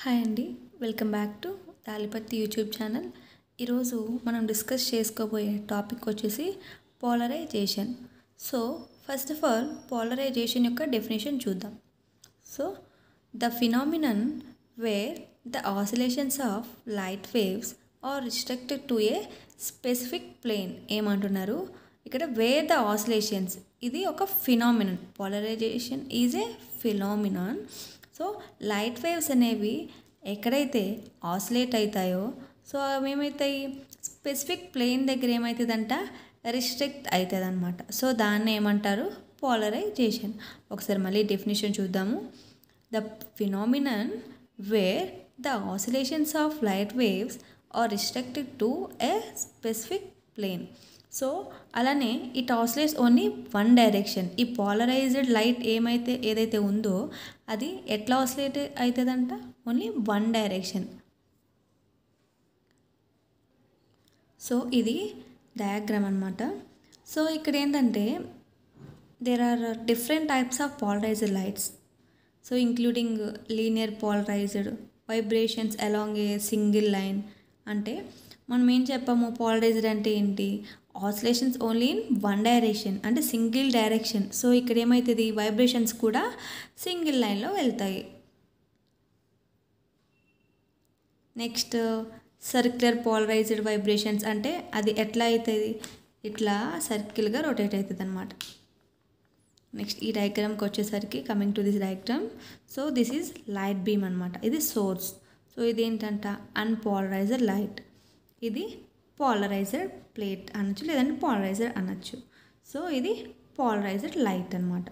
Hi అండి, welcome back to Thalipatti YouTube channel. ఈరోజు మనం డిస్కస్ చేసుకోబోయే టాపిక్ వచ్చేసి polarisation. So first of all polarisation యొక్క డెఫినేషన్ చూద్దాం. So the phenomenon where the oscillations of light waves are restricted to a specific plane. ఏమంటున్నారు ఇక్కడ? Where the oscillations, ఇది ఒక phenomenon. Polarisation is a phenomenon. So light waves అనేవి ఎక్కడైతే oscillate అవుతాయో so అవి ఏమవుతాయి, స్పెసిఫిక్ ప్లేన్ దగ్గర ఏమవుతుందంట, రిస్ట్రిక్ట్ అవుతుంది అనమాట. సో దాన్ని ఏమంటారు? పోలరైజేషన్. ఒకసారి మళ్ళీ డెఫినేషన్ చూద్దాము. The phenomenon where the oscillations of light waves are restricted to a specific plane. So అలానే it oscillates only one direction. ఈ పోలరైజ్డ్ లైట్ ఏదైతే ఉందో అది ఎట్లా ఆసిలేట్ అవుతుందంట, ఓన్లీ వన్ డైరెక్షన్. సో ఇది డయాగ్రామ్ అనమాట. సో ఇక్కడ ఏంటంటే there are different types of polarised lights. So including linear polarised, vibrations along a single line. అంటే మనం ఏం చెప్పాము, పోలరైజ్డ్ అంటే ఏంటి, oscillations only in one direction, అంటే సింగిల్ డైరెక్షన్. సో ఇక్కడ ఏమవుతుంది, వైబ్రేషన్స్ కూడా సింగిల్ లైన్లో వెళ్తాయి. నెక్స్ట్ సర్క్యులర్ పోలరైజ్డ్ వైబ్రేషన్స్ అంటే అది ఎట్లా అవుతుంది, ఇట్లా సర్కిల్గా రొటేట్ అవుతుంది అనమాట. నెక్స్ట్ ఈ డయాగ్రామ్కి వచ్చేసరికి, coming to this diagram, so this is light beam అనమాట. ఇది సోర్స్. సో ఇది ఏంటంట, అన్పోలరైజ్డ్ లైట్. ఇది పోలరైజ్డ్ ప్లేట్ అనొచ్చు, లేదంటే పోలరైజ్డ్ అనొచ్చు. సో ఇది పోలరైజ్డ్ లైట్ అనమాట.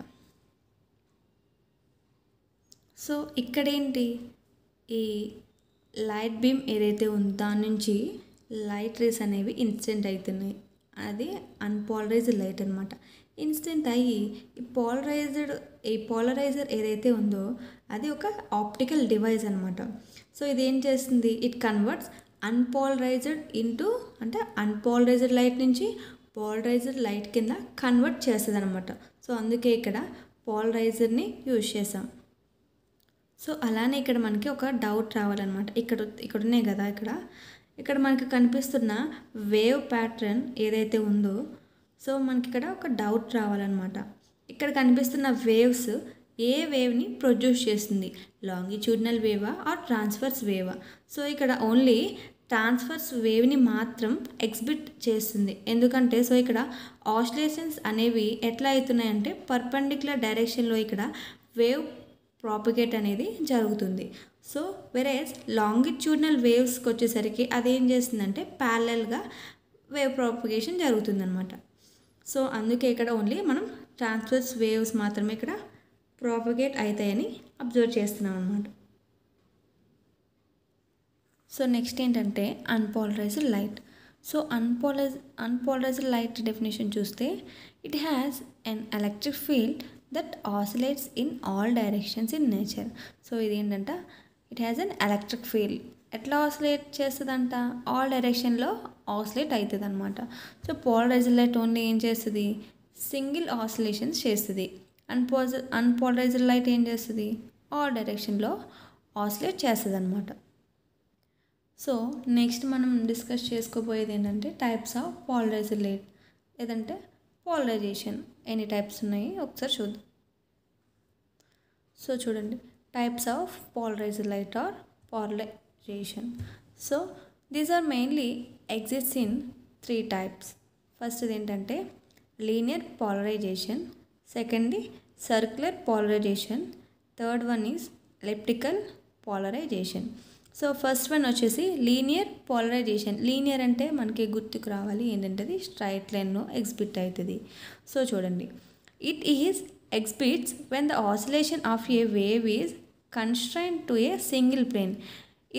సో ఇక్కడేంటి, ఈ లైట్ బీమ్ ఏదైతే ఉందో దాని నుంచి లైట్ రేస్ అనేవి ఇన్సిడెంట్ అవుతున్నాయి. అది అన్పోలరైజ్డ్ లైట్ అనమాట. ఇన్సిడెంట్ అయ్యి ఈ పోలరైజర్ ఏదైతే ఉందో అది ఒక ఆప్టికల్ డివైస్ అనమాట. సో ఇది ఏం చేస్తుంది, ఇట్ కన్వర్ట్స్ అన్పోలరైజ్డ్ ఇంటూ, అంటే అన్పోలరైజ్డ్ లైట్ నుంచి పోలరైజ్డ్ లైట్ కింద కన్వర్ట్ చేస్తుంది అనమాట. సో అందుకే ఇక్కడ పోలరైజర్ని యూజ్ చేసాం. సో అలానే ఇక్కడ మనకి ఒక డౌట్ రావాలన్నమాట. ఇక్కడ ఉన్నాయి కదా, ఇక్కడ మనకి కనిపిస్తున్న వేవ్ ప్యాటర్న్ ఏదైతే ఉందో, సో మనకి ఇక్కడ ఒక డౌట్ రావాలన్నమాట. ఇక్కడ కనిపిస్తున్న వేవ్స్ ఏ వేవ్ని ప్రొడ్యూస్ చేస్తుంది, లాంగిట్యూడినల్ వేవా ఆర్ ట్రాన్స్వర్స్ వేవా? సో ఇక్కడ ఓన్లీ ట్రాన్స్వర్స్ వేవ్ని మాత్రం ఎగ్జిబిట్ చేస్తుంది. ఎందుకంటే సో ఇక్కడ ఆసిలేషన్స్ అనేవి ఎట్లా అవుతున్నాయంటే పర్పెండిక్యులర్ డైరెక్షన్లో ఇక్కడ వేవ్ ప్రాపగేట్ అనేది జరుగుతుంది. సో వెరేజ్ లాంగిట్యూడినల్ వేవ్స్కి వచ్చేసరికి అదేం చేస్తుందంటే ప్యారలల్గా వేవ్ ప్రాపగేషన్ జరుగుతుందన్నమాట. సో అందుకే ఇక్కడ ఓన్లీ మనం ట్రాన్స్వర్స్ వేవ్స్ మాత్రమే ఇక్కడ ప్రాపగేట్ అవుతాయని అబ్జర్వ్ చేస్తున్నాం అన్నమాట. సో నెక్స్ట్ ఏంటంటే unpolarised light. So unpolarised light definition చూస్తే, it has an electric field that oscillates in all directions in nature. So ఇది ఏంటంటే it has an electric field. ఎట్లా ఆసిలేట్ చేస్తుందంట, ఆల్ డైరెక్షన్లో ఆసిలేట్ అవుతుంది అనమాట. సో పోలరైజ్డ్ లైట్ ఓన్లీ ఏం చేస్తుంది, సింగిల్ ఆసిలేషన్స్ చేస్తుంది. అన్పోలరైజ్డ్ లైట్ ఏం చేస్తుంది, ఆల్ డైరెక్షన్లో ఆసిలేట్ చేస్తుంది అనమాట. సో నెక్స్ట్ మనం డిస్కస్ చేసుకోబోయేది ఏంటంటే టైప్స్ ఆఫ్ పోలరైజ్డ్ లైట్, లేదంటే పోలరైజేషన్. ఎన్ని టైప్స్ ఉన్నాయి ఒకసారి చూద్దాం. సో చూడండి, types of polarised light or polarisation. So these are mainly exists in 3 types. First ఏంటంటే లీనియర్ పోలరైజేషన్, సెకండ్ది circular polarisation, third one is elliptical polarisation. So first one వచ్చేసి linear polarisation. Linear అంటే మనకి గుర్తుకు రావాలి ఏంటంటే అది స్ట్రైట్ లైన్లో ఎగ్జిబిట్ అవుతుంది. సో చూడండి, it is exhibits when the oscillation of a wave is constrained to a single plane.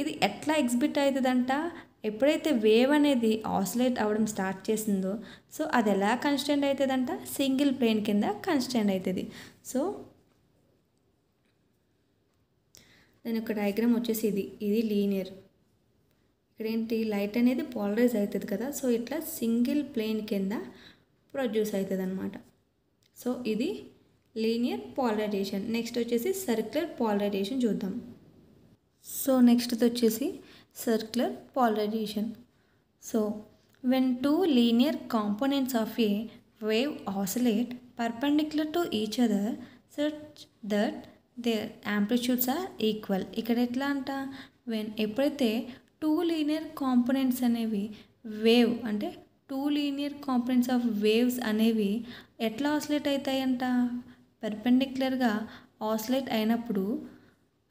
ఇది ఎట్లా ఎగ్జిబిట్ అవుతుందంట, ఎప్పుడైతే వేవ్ అనేది ఆసిలేట్ అవ్వడం స్టార్ట్ చేసిందో సో అది ఎలా కన్స్ట్రైండ్ అవుతుందంట, సింగిల్ ప్లేన్ కింద కన్స్ట్రైండ్ అవుతుంది. సో దాని యొక్క డయాగ్రామ్ వచ్చేసి ఇది లీనియర్. ఇక్కడ ఏంటి, లైట్ అనేది పోలరైజ్ అవుతుంది కదా, సో ఇట్లా సింగిల్ ప్లేన్ కింద ప్రొడ్యూస్ అవుతుంది అనమాట. సో ఇది లీనియర్ పోలరైజేషన్. నెక్స్ట్ వచ్చేసి సర్క్యులర్ పోలరైజేషన్ చూద్దాం. సో నెక్స్ట్ వచ్చేసి circular polarisation. So when two linear components of a wave oscillate perpendicular to each other such that their amplitudes are equal. ఇక్కడ ఎట్లా అంట, ఎప్పుడైతే టూ లీనియర్ కాంపోనెంట్స్ అనేవి wave అంటే two linear components of waves అనేవి ఎట్లా oscillate అవుతాయంట, పెర్పెండిక్యులర్గా oscillate అయినప్పుడు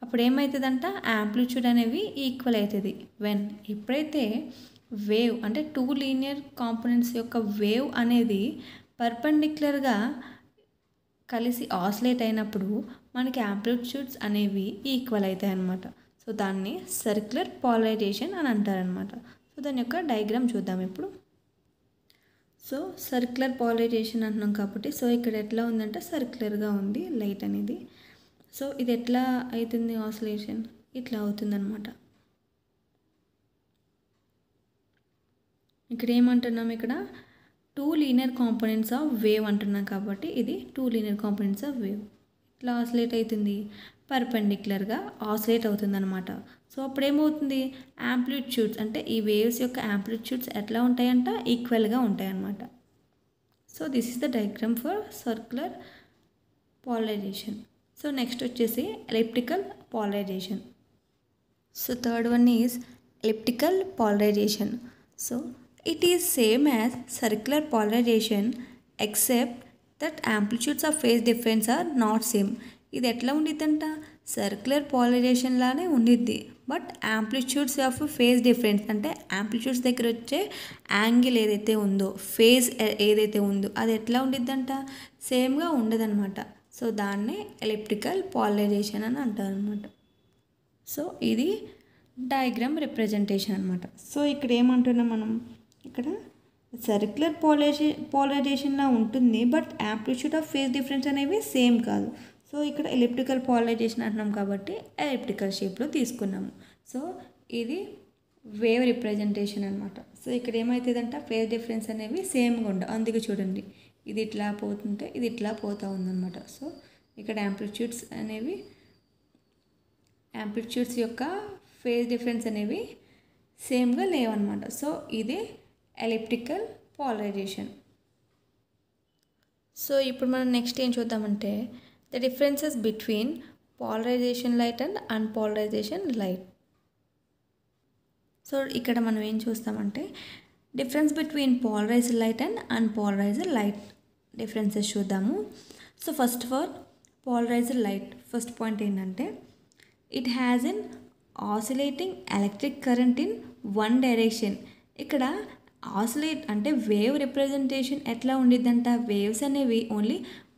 అప్పుడు ఏమవుతుందంట, యాంప్లిట్యూడ్ అనేవి ఈక్వల్ అవుతుంది. ఎప్పుడైతే వేవ్ అంటే టూ లీనియర్ కాంపోనెంట్స్ యొక్క వేవ్ అనేది పర్పెండిక్యులర్గా కలిసి ఆసిలేట్ అయినప్పుడు మనకి యాంప్లిట్యూడ్స్ అనేవి ఈక్వల్ అవుతాయి అన్నమాట. సో దాన్ని సర్క్యులర్ పోలరైజేషన్ అని అంటారనమాట. సో దాని యొక్క డయాగ్రామ్ చూద్దాం ఇప్పుడు. సో సర్క్యులర్ పోలరైజేషన్ అంటున్నాం కాబట్టి సో ఇక్కడ ఎట్లా ఉందంటే సర్క్యులర్గా ఉంది లైట్ అనేది. సో ఇది ఎట్లా అవుతుంది ఆసిలేషన్, ఇట్లా అవుతుందన్నమాట. ఇక్కడ ఏమంటున్నాం, ఇక్కడ two linear components of wave అంటున్నాం కాబట్టి ఇది two linear components of wave ఇట్లా ఆసిలేట్ అవుతుంది, పర్పెండిక్యులర్గా ఆసిలేట్ అవుతుంది అనమాట. సో అప్పుడు ఏమవుతుంది, యాంప్లిట్యూడ్స్ అంటే ఈ వేవ్స్ యొక్క యాంప్లిట్యూడ్స్ ఎట్లా ఉంటాయంట, ఈక్వల్గా ఉంటాయన్నమాట. So this is the diagram for circular polarisation. So next వచ్చేసి elliptical polarisation. So third one is elliptical polarisation. So it is same as circular polarization except that amplitudes of phase difference are not same. ఇది ఎట్లా ఉండిద్దంట, circular polarisation లానే ఉండిద్ది, but amplitudes of phase difference అంటే amplitudes దగ్గర వచ్చే angle ఏదైతే ఉందో, ఫేజ్ ఏదైతే ఉందో అది ఎట్లా ఉండిద్దంట, సేమ్గా ఉండదన్నమాట. సో దాన్నే ఎలిప్టికల్ పోలరైజేషన్ అని అంటారు అనమాట. సో ఇది డయాగ్రామ్ రిప్రజెంటేషన్ అనమాట. సో ఇక్కడ ఏమంటున్నాం మనం, ఇక్కడ సర్క్యులర్ పోలరైజేషన్లా ఉంటుంది but amplitude of phase difference అనేవి సేమ్ కాదు. సో ఇక్కడ ఎలిప్టికల్ పోలరైజేషన్ అంటున్నాం కాబట్టి ఎలిప్టికల్ షేప్లో తీసుకున్నాము. సో ఇది వేవ్ రిప్రజెంటేషన్ అనమాట. సో ఇక్కడ ఏమవుతుందంట, ఫేజ్ డిఫరెన్స్ అనేవి సేమ్గా ఉండవు, అందుకే చూడండి ఇది ఇట్లా పోతుంటే ఇది ఇట్లా పోతూ ఉందన్నమాట. సో ఇక్కడ యాంప్లిట్యూడ్స్ యొక్క ఫేజ్ డిఫరెన్స్ అనేవి సేమ్గా లేవన్నమాట. సో ఇదే ఎలిప్టికల్ పోలరైజేషన్. సో ఇప్పుడు మనం నెక్స్ట్ ఏం చూద్దామంటే the differences between polarisation light and unpolarisation light. So ఇక్కడ మనం ఏం చూస్తామంటే difference between polarised light and unpolarised light differences చూద్దాము. So first of all polarised light first point ఏంటంటే it has an oscillating electric current in one direction. ఇక్కడ oscillate అంటే wave representation ఎట్లా ఉండిద్దంట, వేవ్స్ అనేవి ఓన్లీ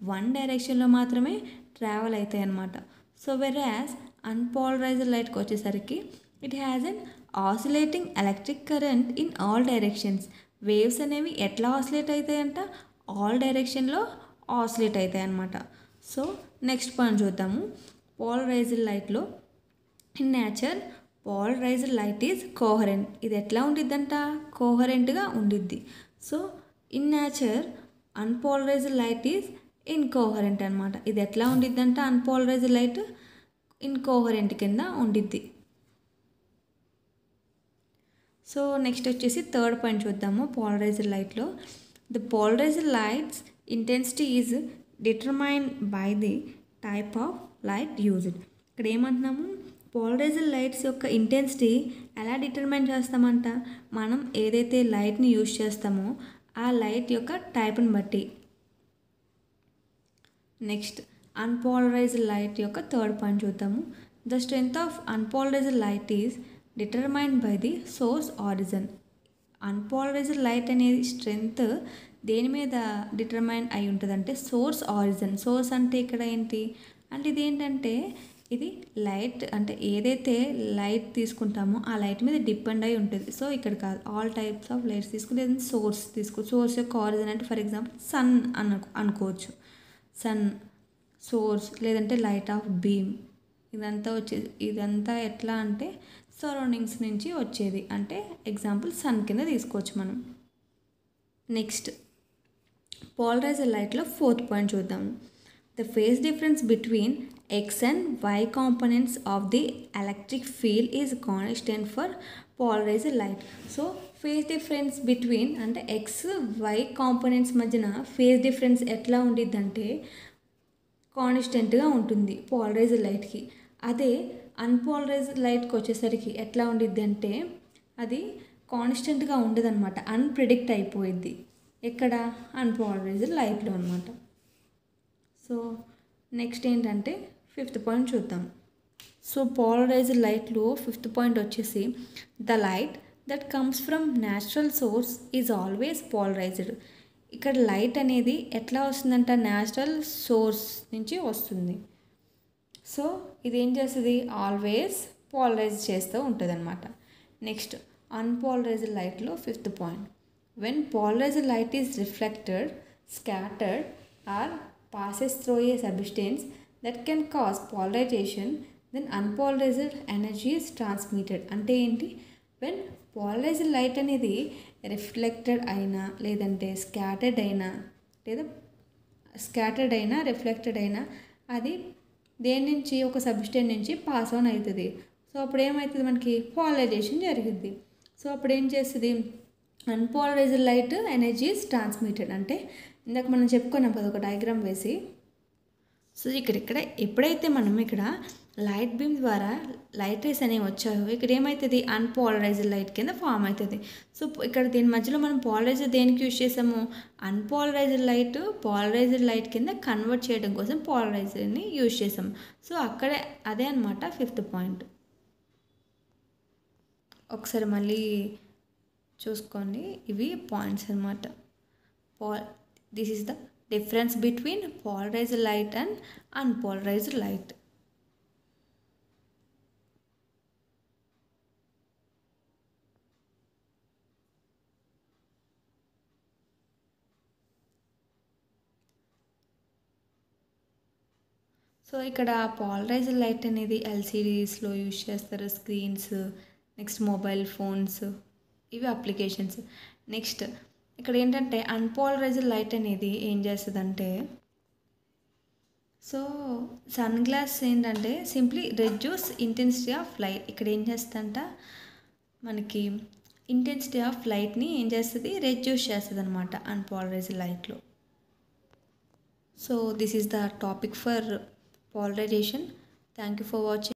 వన్ డైరెక్షన్లో మాత్రమే travel అవుతాయి అన్నమాట. సో వెరాజ్ అన్పోలరైజ్డ్ లైట్కి వచ్చేసరికి it has an oscillating electric current in all directions. Waves అనేవి ఎట్లా ఆసిలేట్ అవుతాయంట, ఆల్ డైరెక్షన్లో ఆసిలేట్ అవుతాయి అన్నమాట. సో నెక్స్ట్ పాయింట్ చూద్దాము. పోలరైజ్డ్ లైట్లో in nature polarised light is coherent. ఇది ఎట్లా ఉండిద్దంట, కోహరెంట్గా ఉండిద్ది. So in nature unpolarised light is incoherent అనమాట. ఇది ఎట్లా ఉండిద్దంట, అన్పోలరైజ్డ్ లైట్ ఇన్కోహరెంట్ కింద ఉండిద్ది. సో నెక్స్ట్ వచ్చేసి థర్డ్ పాయింట్ చూద్దాము. పోలరైజ్డ్ లైట్లో the polarised light's intensity is determined by the type of light used. ఇక్కడ ఏమంటున్నాము, పోలరైజ్డ్ లైట్స్ యొక్క ఇంటెన్సిటీ ఎలా డిటర్మైన్ చేస్తామంట, మనం ఏదైతే లైట్ని యూజ్ చేస్తామో ఆ లైట్ యొక్క టైప్ని బట్టి. నెక్స్ట్ అన్పోలరైజ్డ్ లైట్ యొక్క థర్డ్ పాయింట్ చూద్దాము. The strength of unpolarised light is determined by the source origin. Unpolarised light అనేది స్ట్రెంగ్త్ దేని మీద డిటర్మైన్ అయి ఉంటుందంటే సోర్స్ ఆరిజిన్. సోర్స్ అంటే ఇక్కడ ఏంటి అంటే ఇదేంటంటే ఇది లైట్ అంటే ఏదైతే లైట్ తీసుకుంటామో ఆ లైట్ మీద డిపెండ్ అయి ఉంటుంది. సో ఇక్కడ కాదు, ఆల్ టైప్స్ ఆఫ్ లైట్స్ తీసుకుంటే సోర్స్ సోర్స్ యొక్క ఆరిజిన్ అంటే ఫర్ ఎగ్జాంపుల్ సన్ అనుకోవచ్చు, సన్ సోర్స్, లేదంటే లైట్ ఆఫ్ బీమ్. ఇదంతా ఎట్లా అంటే సరౌండింగ్స్ నుంచి వచ్చేది, అంటే ఎగ్జాంపుల్ సన్ కింద తీసుకోవచ్చు మనం. నెక్స్ట్ పోలరైజ్డ్ లైట్లో ఫోర్త్ పాయింట్ చూద్దాము. The phase difference between X and Y components of the electric field is constant for polarized light. So phase difference between అంటే ఎక్స్ వై కాంపోనెంట్స్ మధ్యన ఫేజ్ డిఫరెన్స్ ఎట్లా ఉండిద్దంటే కాన్స్టెంట్గా ఉంటుంది పోలరైజ్డ్ లైట్కి. అదే unpolarised లైట్కి వచ్చేసరికి ఎట్లా ఉండిద్ది అంటే అది కాన్స్టెంట్గా ఉండదన్నమాట, అన్ప్రిడిక్ట్ అయిపోయిద్ది. ఎక్కడ? అన్పోలరైజ్డ్ లైట్లో అనమాట. సో నెక్స్ట్ ఏంటంటే ఫిఫ్త్ పాయింట్ చూద్దాం. సో పోలరైజ్డ్ లైట్లో ఫిఫ్త్ పాయింట్ వచ్చేసి the light that comes from natural source is always polarised. ఇక్కడ లైట్ అనేది ఎట్లా వస్తుందంట? న్యాచురల్ సోర్స్ నుంచి వస్తుంది. సో ఇదేం చేస్తుంది? ఆల్వేస్ పోలరైజ్ చేస్తూ ఉంటుంది అనమాట. నెక్స్ట్ అన్పోలరైజ్డ్ లైట్లో fifth point, when polarised light is reflected, scattered or passes through a substance that can cause polarization, then unpolarized energy is transmitted. అంటే ఏంటి? వెన్ పోలరైజ్డ్ లైట్ అనేది రిఫ్లెక్టెడ్ అయినా లేదంటే స్కాటర్డ్ అయినా రిఫ్లెక్టెడ్ అయినా అది దేని నుంచి? ఒక సబ్స్టెన్స్ నుంచి పాస్ ఆన్ అవుతుంది. సో అప్పుడు ఏమవుతుంది? మనకి పోలరైజేషన్ జరిగింది. సో అప్పుడు ఏం చేస్తుంది? Unpolarised light energy is transmitted. అంటే ఇందాక మనం చెప్పుకున్నాం కదా ఒక డయాగ్రామ్ వేసి. సో ఇక్కడ ఎప్పుడైతే మనం ఇక్కడ లైట్ బీమ్ ద్వారా లైట్ రేస్ అనేవి వచ్చాయో ఇక్కడ ఏమవుతుంది? అన్పోలరైజ్డ్ లైట్ కింద ఫామ్ అవుతుంది. సో ఇక్కడ దీని మధ్యలో మనం పోలరైజ్డ్ దేనికి యూజ్ చేసాము? అన్పోలరైజ్డ్ లైట్ పోలరైజ్డ్ లైట్ కింద కన్వర్ట్ చేయడం కోసం పోలరైజ్డ్ని యూజ్ చేసాము. సో అక్కడే అదే అనమాట ఫిఫ్త్ పాయింట్. ఒకసారి మళ్ళీ చూసుకోండి, ఇవి పాయింట్స్ అనమాట. This is the difference between polarized light and unpolarized light. So ఇక్కడ పోలరైజ్డ్ లైట్ అనేది ఎల్సిడీస్లో యూజ్ చేస్తారు, స్క్రీన్స్, నెక్స్ట్ మొబైల్ ఫోన్స్, ఇవి అప్లికేషన్స్. నెక్స్ట్ ఇక్కడ ఏంటంటే అన్పోలరైజ్డ్ లైట్ అనేది ఏం చేస్తుందంటే, సో సన్ గ్లాస్ ఏంటంటే simply reduce intensity of light. ఇక్కడ ఏం చేస్తుందంట? మనకి ఇంటెన్సిటీ ఆఫ్ లైట్ని ఏం చేస్తుంది? రెడ్యూస్ చేస్తుంది అనమాట అన్పోలరైజ్డ్ లైట్లో. So this is the topic for polarization. Thank you for watching.